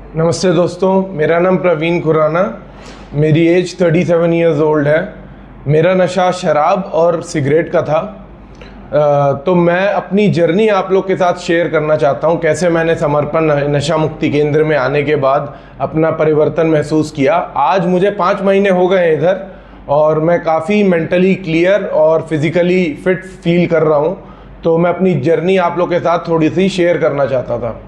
नमस्ते दोस्तों, मेरा नाम प्रवीण खुराना, मेरी एज 37 इयर्स ओल्ड है। मेरा नशा शराब और सिगरेट का था। तो मैं अपनी जर्नी आप लोग के साथ शेयर करना चाहता हूँ, कैसे मैंने समर्पण नशा मुक्ति केंद्र में आने के बाद अपना परिवर्तन महसूस किया। आज मुझे 5 महीने हो गए हैं इधर और मैं काफ़ी मेंटली क्लियर और फिज़िकली फिट फील कर रहा हूँ। तो मैं अपनी जर्नी आप लोग के साथ थोड़ी सी शेयर करना चाहता था।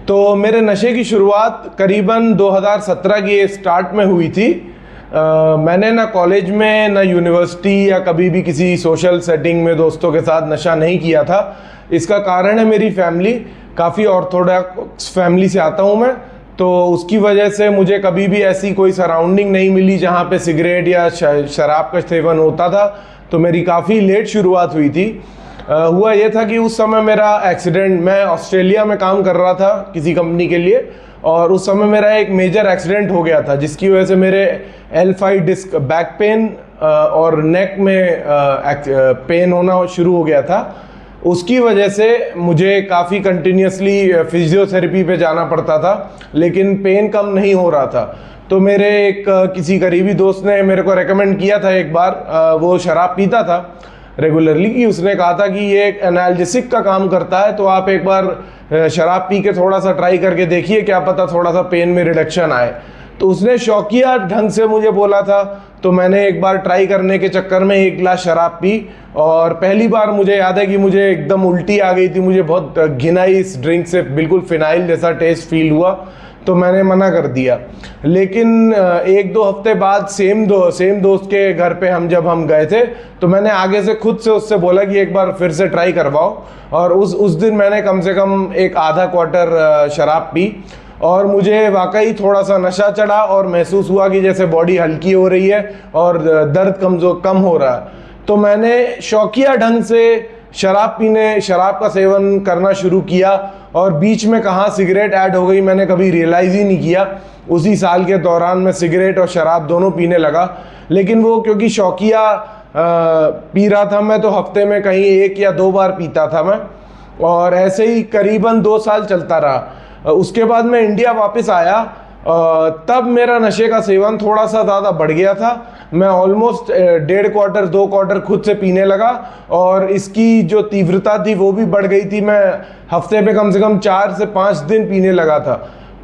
तो मेरे नशे की शुरुआत करीबन 2017 की स्टार्ट में हुई थी। मैंने ना कॉलेज में ना यूनिवर्सिटी या कभी भी किसी सोशल सेटिंग में दोस्तों के साथ नशा नहीं किया था। इसका कारण है मेरी फैमिली, काफ़ी ऑर्थोडॉक्स फैमिली से आता हूँ मैं। तो उसकी वजह से मुझे कभी भी ऐसी कोई सराउंडिंग नहीं मिली जहाँ पे सिगरेट या शराब का सेवन होता था। तो मेरी काफ़ी लेट शुरुआत हुई थी। हुआ ये था कि उस समय मेरा एक्सीडेंट, मैं ऑस्ट्रेलिया में काम कर रहा था किसी कंपनी के लिए, और उस समय मेरा एक मेजर एक्सीडेंट हो गया था जिसकी वजह से मेरे L5 डिस्क, बैक पेन और नेक में पेन होना शुरू हो गया था। उसकी वजह से मुझे काफ़ी कंटिन्यूसली फिजियोथेरेपी पे जाना पड़ता था, लेकिन पेन कम नहीं हो रहा था। तो मेरे एक किसी करीबी दोस्त ने मेरे को रेकमेंड किया था एक बार, वो शराब पीता था रेगुलरली, कि उसने कहा था कि ये एक एनाल्जेसिक का काम करता है, तो आप एक बार शराब पी के थोड़ा सा ट्राई करके देखिए, क्या पता थोड़ा सा पेन में रिडक्शन आए। तो उसने शौकिया ढंग से मुझे बोला था, तो मैंने एक बार ट्राई करने के चक्कर में 1 गिलास शराब पी और पहली बार मुझे याद है कि मुझे एकदम उल्टी आ गई थी। मुझे बहुत घिनाई इस ड्रिंक से, बिल्कुल फिनाइल जैसा टेस्ट फील हुआ। तो मैंने मना कर दिया। लेकिन 1-2 हफ्ते बाद सेम दोस्त के घर पे जब हम गए थे, तो मैंने आगे से खुद से उससे बोला कि एक बार फिर से ट्राई करवाओ। और उस दिन मैंने कम से कम एक आधा क्वार्टर शराब पी और मुझे वाकई थोड़ा सा नशा चढ़ा और महसूस हुआ कि जैसे बॉडी हल्की हो रही है और दर्द कम हो रहा है। तो मैंने शौकिया ढंग से शराब का सेवन करना शुरू किया और बीच में कहाँ सिगरेट ऐड हो गई मैंने कभी रियलाइज़ ही नहीं किया। उसी साल के दौरान मैं सिगरेट और शराब दोनों पीने लगा। लेकिन वो क्योंकि शौकिया पी रहा था मैं, तो हफ्ते में कहीं 1 या 2 बार पीता था मैं, और ऐसे ही करीबन 2 साल चलता रहा। उसके बाद मैं इंडिया वापस आया, तब मेरा नशे का सेवन थोड़ा सा ज़्यादा बढ़ गया था। मैं ऑलमोस्ट 1.5 क्वार्टर 2 क्वार्टर खुद से पीने लगा और इसकी जो तीव्रता थी वो भी बढ़ गई थी। मैं हफ्ते में कम से कम 4 से 5 दिन पीने लगा था।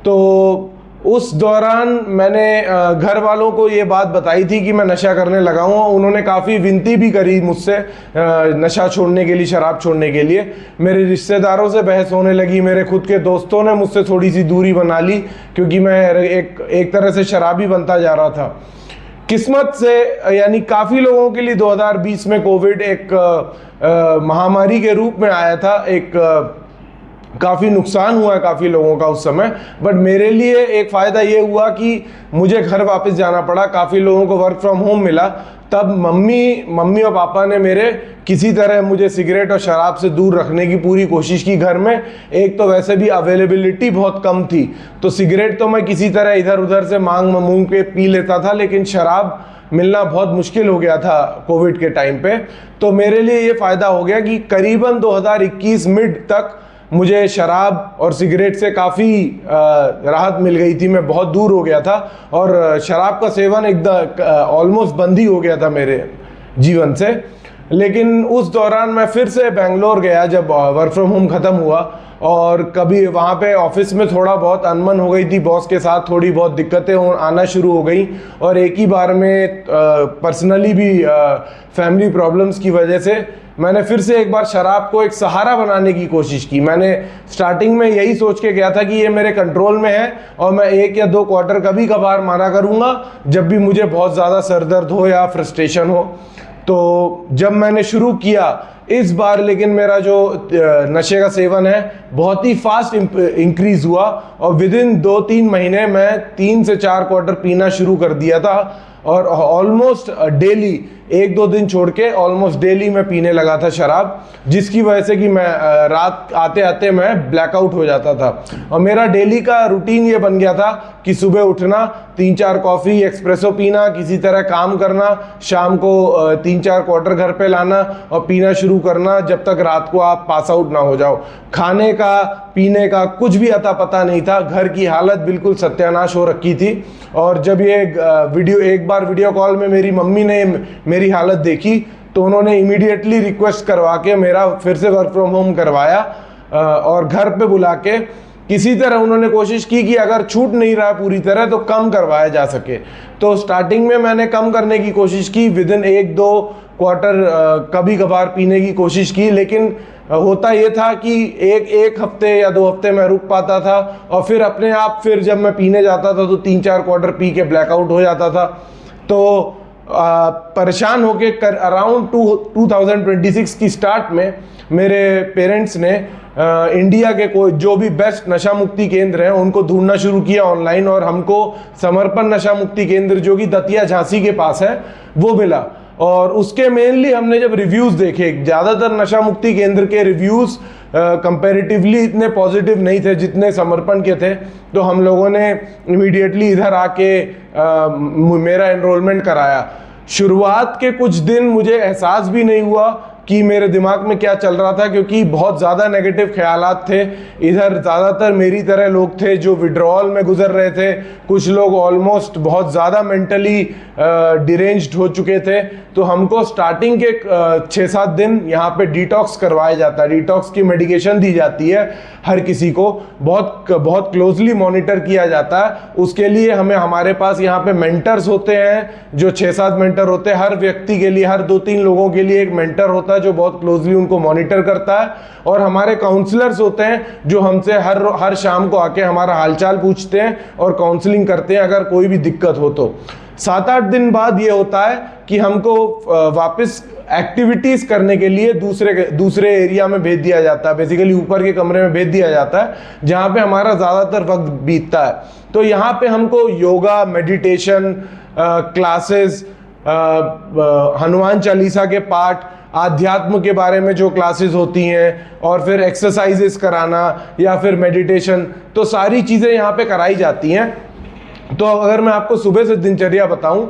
तो उस दौरान मैंने घर वालों को ये बात बताई थी कि मैं नशा करने लगा हूँ। उन्होंने काफ़ी विनती भी करी मुझसे नशा छोड़ने के लिए, शराब छोड़ने के लिए। मेरे रिश्तेदारों से बहस होने लगी, मेरे खुद के दोस्तों ने मुझसे थोड़ी सी दूरी बना ली, क्योंकि मैं एक तरह से शराबी बनता जा रहा था। किस्मत से, यानी काफ़ी लोगों के लिए 2020 में कोविड एक महामारी के रूप में आया था। काफ़ी नुकसान हुआ है काफ़ी लोगों का उस समय, बट मेरे लिए एक फ़ायदा ये हुआ कि मुझे घर वापस जाना पड़ा। काफ़ी लोगों को वर्क फ्रॉम होम मिला। तब मम्मी और पापा ने मेरे किसी तरह मुझे सिगरेट और शराब से दूर रखने की पूरी कोशिश की घर में। एक तो वैसे भी अवेलेबिलिटी बहुत कम थी, तो सिगरेट तो मैं किसी तरह इधर उधर से मांग के पी लेता था, लेकिन शराब मिलना बहुत मुश्किल हो गया था कोविड के टाइम पे। तो मेरे लिए ये फ़ायदा हो गया कि करीबन 2021 मिड तक मुझे शराब और सिगरेट से काफ़ी राहत मिल गई थी। मैं बहुत दूर हो गया था और शराब का सेवन एकदम ऑलमोस्ट बंद ही हो गया था मेरे जीवन से। लेकिन उस दौरान मैं फिर से बेंगलोर गया जब वर्क फ्रॉम होम ख़त्म हुआ, और कभी वहाँ पे ऑफिस में थोड़ा बहुत अनबन हो गई थी बॉस के साथ, थोड़ी बहुत दिक्कतें आना शुरू हो गई, और एक ही बार में पर्सनली भी फैमिली प्रॉब्लम्स की वजह से मैंने फिर से एक बार शराब को एक सहारा बनाने की कोशिश की। मैंने स्टार्टिंग में यही सोच के गया था कि ये मेरे कंट्रोल में है और मैं 1 या 2 क्वार्टर कभी कभार मारा करूँगा जब भी मुझे बहुत ज़्यादा सर दर्द हो या फ्रस्ट्रेशन हो। तो जब मैंने शुरू किया इस बार, लेकिन मेरा जो नशे का सेवन है बहुत ही फास्ट इंक्रीज हुआ और विदिन 2-3 महीने मैं 3 से 4 क्वार्टर पीना शुरू कर दिया था। और ऑलमोस्ट डेली, एक दो दिन छोड़ के ऑलमोस्ट डेली मैं पीने लगा था शराब, जिसकी वजह से कि मैं रात आते आते मैं ब्लैकआउट हो जाता था। और मेरा डेली का रूटीन ये बन गया था कि सुबह उठना, 3-4 कॉफ़ी एक्सप्रेसो पीना, किसी तरह काम करना, शाम को 3-4 क्वार्टर घर पे लाना और पीना शुरू करना जब तक रात को आप पास आउट ना हो जाओ। खाने का पीने का कुछ भी अता पता नहीं था, घर की हालत बिल्कुल सत्यानाश हो रखी थी। और जब ये एक बार वीडियो कॉल में मेरी मम्मी ने मेरी हालत देखी तो उन्होंने इमीडिएटली रिक्वेस्ट करवा के मेरा फिर से वर्क फ्रॉम होम करवाया और घर पे बुला के किसी तरह उन्होंने कोशिश की कि अगर छूट नहीं रहा पूरी तरह तो कम करवाया जा सके। तो स्टार्टिंग में मैंने कम करने की कोशिश की, विदिन 1-2 क्वार्टर कभी कभार पीने की कोशिश की, लेकिन होता ये था कि एक हफ्ते या 2 हफ्ते मैं रुक पाता था और फिर अपने आप फिर जब मैं पीने जाता था तो 3-4 क्वार्टर पी के ब्लैकआउट हो जाता था। तो परेशान होके अराउंड 2026 की स्टार्ट में मेरे पेरेंट्स ने इंडिया के कोई जो भी बेस्ट नशा मुक्ति केंद्र हैं उनको ढूंढना शुरू किया ऑनलाइन, और हमको समर्पण नशा मुक्ति केंद्र जो कि दतिया झांसी के पास है वो मिला। और उसके मेनली हमने जब रिव्यूज़ देखे, ज़्यादातर नशा मुक्ति केंद्र के रिव्यूज़ कंपैरेटिवली इतने पॉजिटिव नहीं थे जितने समर्पण के थे। तो हम लोगों ने इमीडिएटली इधर आके मेरा एनरोलमेंट कराया। शुरुआत के कुछ दिन मुझे एहसास भी नहीं हुआ कि मेरे दिमाग में क्या चल रहा था, क्योंकि बहुत ज़्यादा नेगेटिव ख्यालात थे। इधर ज़्यादातर मेरी तरह लोग थे जो विड्रॉल में गुजर रहे थे, कुछ लोग ऑलमोस्ट बहुत ज़्यादा मेंटली डिरेंज्ड हो चुके थे। तो हमको स्टार्टिंग के 6-7 दिन यहाँ पे डिटॉक्स करवाया जाता है, डिटॉक्स की मेडिकेशन दी जाती है हर किसी को, बहुत क्लोजली मॉनिटर किया जाता है। उसके लिए हमारे पास यहाँ पे मेंटर्स होते हैं, जो 6-7 मेंटर होते हैं हर व्यक्ति के लिए, हर 2-3 लोगों के लिए एक मेंटर होता है जो बहुत क्लोजली उनको मॉनिटर करता है। और हमारे काउंसलर्स होते हैं जो हमसे हर शाम को आके हमारा हालचाल पूछते हैं और काउंसलिंग करते हैं अगर कोई भी दिक्कत हो तो। 7-8 दिन बाद ये होता है कि हमको वापस एक्टिविटीज करने के लिए दूसरे एरिया में भेज दिया जाता है, बेसिकली ऊपर के कमरे में भेज दिया जाता है जहाँ पे हमारा ज़्यादातर वक्त बीतता है। तो यहाँ पे हमको योगा, मेडिटेशन क्लासेस, हनुमान चालीसा के पाठ, आध्यात्म के बारे में जो क्लासेस होती हैं, और फिर एक्सरसाइजेस कराना या फिर मेडिटेशन, तो सारी चीज़ें यहाँ पे कराई जाती हैं। तो अगर मैं आपको सुबह से दिनचर्या बताऊं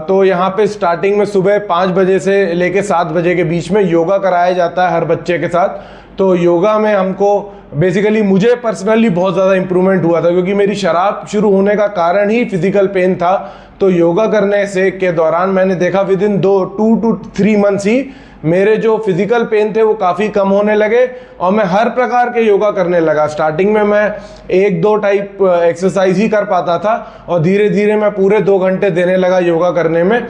तो यहाँ पे स्टार्टिंग में सुबह 5 बजे से लेके 7 बजे के बीच में योगा कराया जाता है हर बच्चे के साथ। तो योगा में हमको बेसिकली, मुझे पर्सनली बहुत ज़्यादा इंप्रूवमेंट हुआ था, क्योंकि मेरी शराब शुरू होने का कारण ही फिजिकल पेन था। तो योगा करने से के दौरान मैंने देखा विदिन 2 to 3 मंथ्स ही मेरे जो फिजिकल पेन थे वो काफ़ी कम होने लगे और मैं हर प्रकार के योगा करने लगा। स्टार्टिंग में मैं 1-2 टाइप एक्सरसाइज ही कर पाता था और धीरे धीरे मैं पूरे 2 घंटे देने लगा योगा करने में,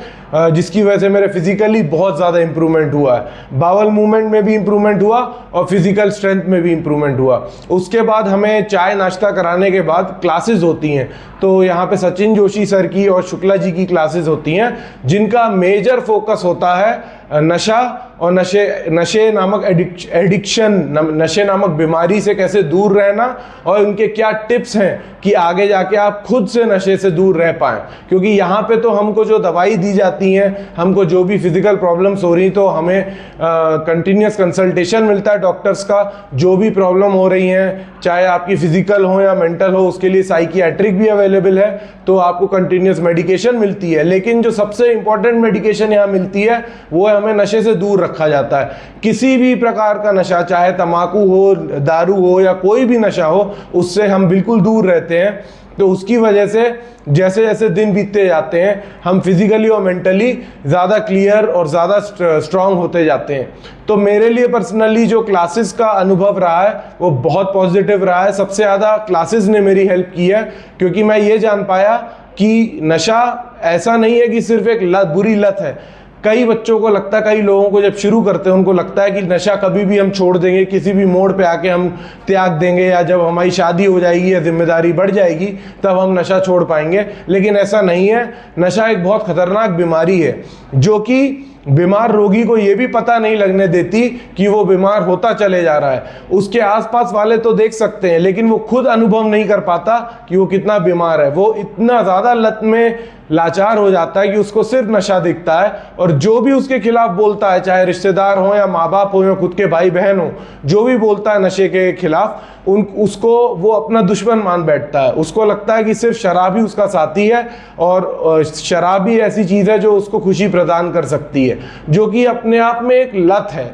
जिसकी वजह से मेरे फिजिकली बहुत ज़्यादा इंप्रूवमेंट हुआ है। बावल मूवमेंट में भी इंप्रूवमेंट हुआ और फिजिकल स्ट्रेंथ में भी इंप्रूवमेंट हुआ। उसके बाद हमें चाय नाश्ता कराने के बाद क्लासेस होती हैं। तो यहाँ पे सचिन जोशी सर की और शुक्ला जी की क्लासेस होती हैं, जिनका मेजर फोकस होता है नशा और नशे नामक एडिक्शन, नशे नामक बीमारी से कैसे दूर रहना और उनके क्या टिप्स हैं कि आगे जाके आप खुद से नशे से दूर रह पाएं। क्योंकि यहाँ पे तो हमको जो दवाई दी जाती हैं, हमको जो भी फिजिकल प्रॉब्लम्स हो रही तो हमें कंटिन्यूस कंसल्टेशन मिलता है डॉक्टर्स का। जो भी प्रॉब्लम हो रही हैं, चाहे आपकी फिजिकल हो या मेंटल हो, उसके लिए साइकियाट्रिक भी अवेलेबल है, तो आपको कंटिन्यूस मेडिकेशन मिलती है। लेकिन जो सबसे इंपॉर्टेंट मेडिकेशन यहाँ मिलती है वो है हमें नशे से दूर रखा जाता है। किसी भी प्रकार का नशा, चाहे तंबाकू हो, दारू हो या कोई भी नशा हो, उससे हम बिल्कुल दूर रहते हैं। तो उसकी वजह से जैसे जैसे दिन बीतते जाते हैं हम फिजिकली और मेंटली ज़्यादा क्लियर और ज़्यादा स्ट्रांग होते जाते हैं। तो मेरे लिए पर्सनली जो क्लासेस का अनुभव रहा है वो बहुत पॉजिटिव रहा है। सबसे ज़्यादा क्लासेस ने मेरी हेल्प की है, क्योंकि मैं ये जान पाया कि नशा ऐसा नहीं है कि सिर्फ एक बुरी लत है। कई बच्चों को लगता है, कई लोगों को जब शुरू करते हैं उनको लगता है कि नशा कभी भी हम छोड़ देंगे, किसी भी मोड़ पे आके हम त्याग देंगे, या जब हमारी शादी हो जाएगी या जिम्मेदारी बढ़ जाएगी तब हम नशा छोड़ पाएंगे। लेकिन ऐसा नहीं है। नशा एक बहुत खतरनाक बीमारी है जो कि बीमार रोगी को ये भी पता नहीं लगने देती कि वो बीमार होता चले जा रहा है। उसके आसपास वाले तो देख सकते हैं, लेकिन वो खुद अनुभव नहीं कर पाता कि वो कितना बीमार है। वो इतना ज़्यादा लत में लाचार हो जाता है कि उसको सिर्फ नशा दिखता है, और जो भी उसके खिलाफ बोलता है, चाहे रिश्तेदार हो या माँ बाप हो या खुद के भाई बहन हो, जो भी बोलता है नशे के खिलाफ उसको वो अपना दुश्मन मान बैठता है। उसको लगता है कि सिर्फ शराब ही उसका साथी है और शराब ही ऐसी चीज़ है जो उसको खुशी प्रदान कर सकती है, जो कि अपने आप में एक लत है।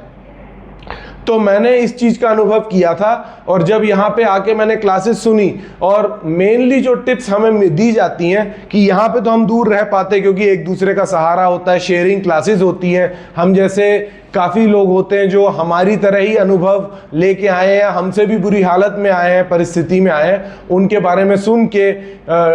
तो मैंने इस चीज़ का अनुभव किया था, और जब यहाँ पे आके मैंने क्लासेस सुनी, और मेनली जो टिप्स हमें दी जाती हैं कि यहाँ पे तो हम दूर रह पाते क्योंकि एक दूसरे का सहारा होता है, शेयरिंग क्लासेस होती हैं, हम जैसे काफ़ी लोग होते हैं जो हमारी तरह ही अनुभव लेके आए हैं या हमसे भी बुरी हालत में आए हैं, परिस्थिति में आए हैं, उनके बारे में सुन के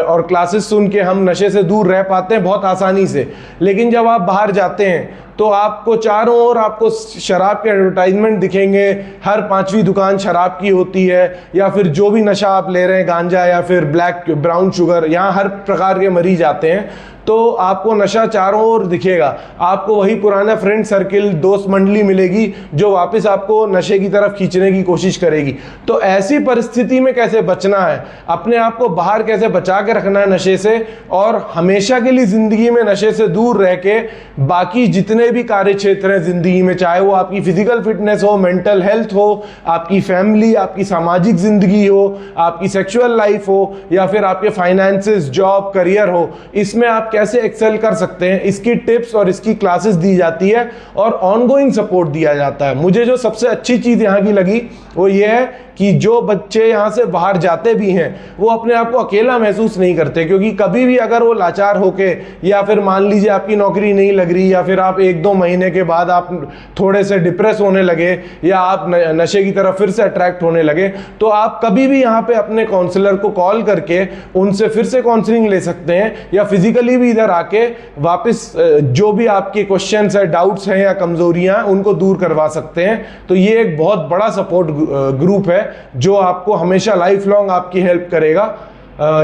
और क्लासेस सुन के हम नशे से दूर रह पाते हैं बहुत आसानी से। लेकिन जब आप बाहर जाते हैं तो आपको चारों ओर आपको शराब के एडवर्टाइजमेंट दिखेंगे, हर 5वीं दुकान शराब की होती है, या फिर जो भी नशा आप ले रहे हैं, गांजा या फिर ब्लैक ब्राउन शुगर, यहाँ हर प्रकार के मरीज आते हैं, तो आपको नशा चारों ओर दिखेगा। आपको वही पुराना फ्रेंड सर्किल, दोस्त मंडली मिलेगी जो वापस आपको नशे की तरफ खींचने की कोशिश करेगी। तो ऐसी परिस्थिति में कैसे बचना है, अपने आप को बाहर कैसे बचा के रखना है नशे से, और हमेशा के लिए ज़िंदगी में नशे से दूर रह के बाकी जितने भी कार्य क्षेत्र हैं ज़िंदगी में, चाहे वो आपकी फिजिकल फिटनेस हो, मेंटल हेल्थ हो, आपकी फैमिली, आपकी सामाजिक ज़िंदगी हो, आपकी सेक्सुअल लाइफ हो, या फिर आपके फाइनेंसेस, जॉब, करियर हो, इसमें आप कैसे एक्सेल कर सकते हैं, इसकी टिप्स और इसकी क्लासेस दी जाती है और ऑनगोइंग सपोर्ट दिया जाता है। मुझे जो सबसे अच्छी चीज़ यहाँ की लगी वो ये है कि जो बच्चे यहाँ से बाहर जाते भी हैं वो अपने आप को अकेला महसूस नहीं करते, क्योंकि कभी भी अगर वो लाचार होके, या फिर मान लीजिए आपकी नौकरी नहीं लग रही, या फिर आप 1-2 महीने के बाद आप थोड़े से डिप्रेस होने लगे, या आप नशे की तरफ फिर से अट्रैक्ट होने लगे, तो आप कभी भी यहाँ पे अपने काउंसलर को कॉल करके उनसे फिर से काउंसलिंग ले सकते हैं, या फिजिकली भी इधर आके वापस जो भी आपके क्वेश्चंस है, डाउट्स हैं या कमजोरियां, उनको दूर करवा सकते हैं। तो ये एक बहुत बड़ा सपोर्ट ग्रुप है जो आपको हमेशा लाइफ लॉन्ग आपकी हेल्प करेगा।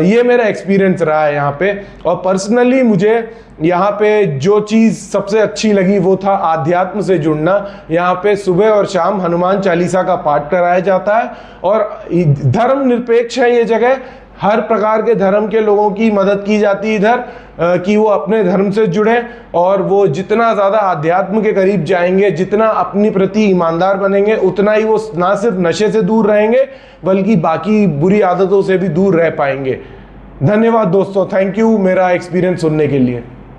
ये मेरा एक्सपीरियंस रहा है यहाँ पे। और पर्सनली मुझे यहाँ पे जो चीज़ सबसे अच्छी लगी वो था आध्यात्म से जुड़ना। यहाँ पे सुबह और शाम हनुमान चालीसा का पाठ कराया जाता है, और धर्म निरपेक्ष है ये जगह, हर प्रकार के धर्म के लोगों की मदद की जाती है इधर, कि वो अपने धर्म से जुड़े, और वो जितना ज़्यादा आध्यात्म के करीब जाएंगे, जितना अपनी प्रति ईमानदार बनेंगे, उतना ही वो ना सिर्फ नशे से दूर रहेंगे बल्कि बाकी बुरी आदतों से भी दूर रह पाएंगे। धन्यवाद दोस्तों, थैंक यू मेरा एक्सपीरियंस सुनने के लिए।